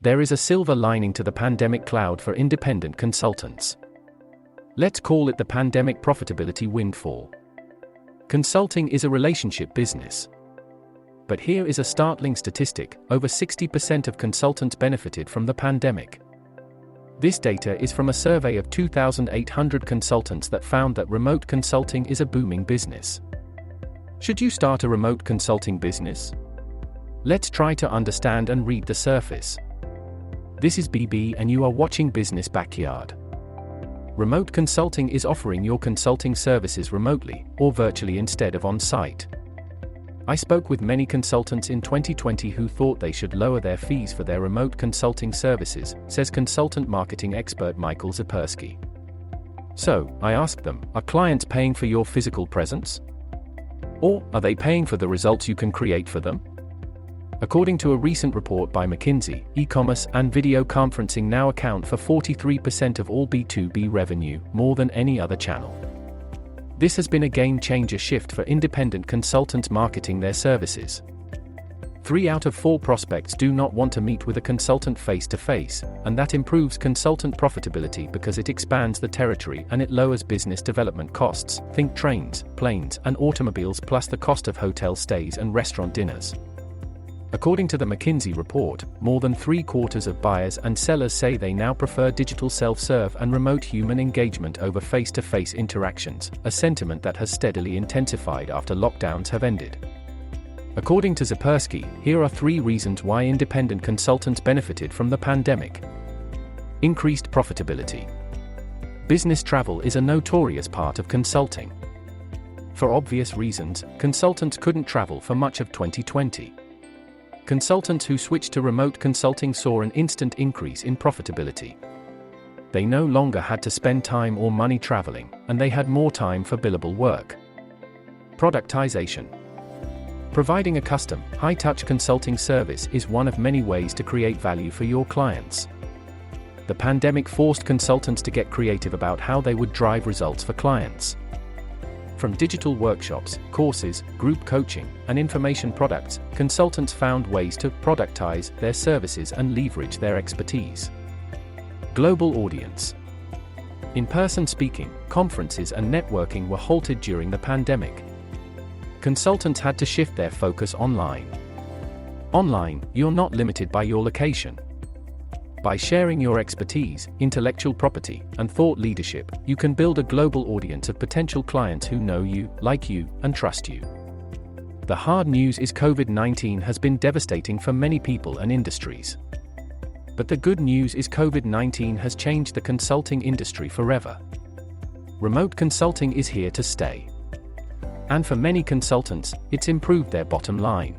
There is a silver lining to the pandemic cloud for independent consultants. Let's call it the pandemic profitability windfall. Consulting is a relationship business. But here is a startling statistic: over 60% of consultants benefited from the pandemic. This data is from a survey of 2,800 consultants that found that remote consulting is a booming business. Should you start a remote consulting business? Let's try to understand and read the surface. This is BB and you are watching Business Backyard. Remote consulting is offering your consulting services remotely or virtually instead of on-site. I spoke with many consultants in 2020 who thought they should lower their fees for their remote consulting services, says consultant marketing expert Michael Zapersky. So, I asked them, are clients paying for your physical presence? Or are they paying for the results you can create for them? According to a recent report by McKinsey, e-commerce and video conferencing now account for 43% of all B2B revenue, more than any other channel. This has been a game-changer shift for independent consultants marketing their services. 3 out of 4 prospects do not want to meet with a consultant face-to-face, and that improves consultant profitability because it expands the territory and it lowers business development costs. Think trains, planes, and automobiles, plus the cost of hotel stays and restaurant dinners. According to the McKinsey report, more than 3/4 of buyers and sellers say they now prefer digital self-serve and remote human engagement over face-to-face interactions, a sentiment that has steadily intensified after lockdowns have ended. According to Zapersky, here are 3 reasons why independent consultants benefited from the pandemic. Increased profitability. Business travel is a notorious part of consulting. For obvious reasons, consultants couldn't travel for much of 2020. Consultants who switched to remote consulting saw an instant increase in profitability. They no longer had to spend time or money traveling, and they had more time for billable work. Productization. Providing a custom, high-touch consulting service is one of many ways to create value for your clients. The pandemic forced consultants to get creative about how they would drive results for clients. From digital workshops, courses, group coaching, and information products, consultants found ways to productize their services and leverage their expertise. Global audience. In-person speaking, conferences, and networking were halted during the pandemic. Consultants had to shift their focus online. Online, you're not limited by your location. By sharing your expertise, intellectual property, and thought leadership, you can build a global audience of potential clients who know you, like you, and trust you. The hard news is COVID-19 has been devastating for many people and industries. But the good news is COVID-19 has changed the consulting industry forever. Remote consulting is here to stay. And for many consultants, it's improved their bottom line.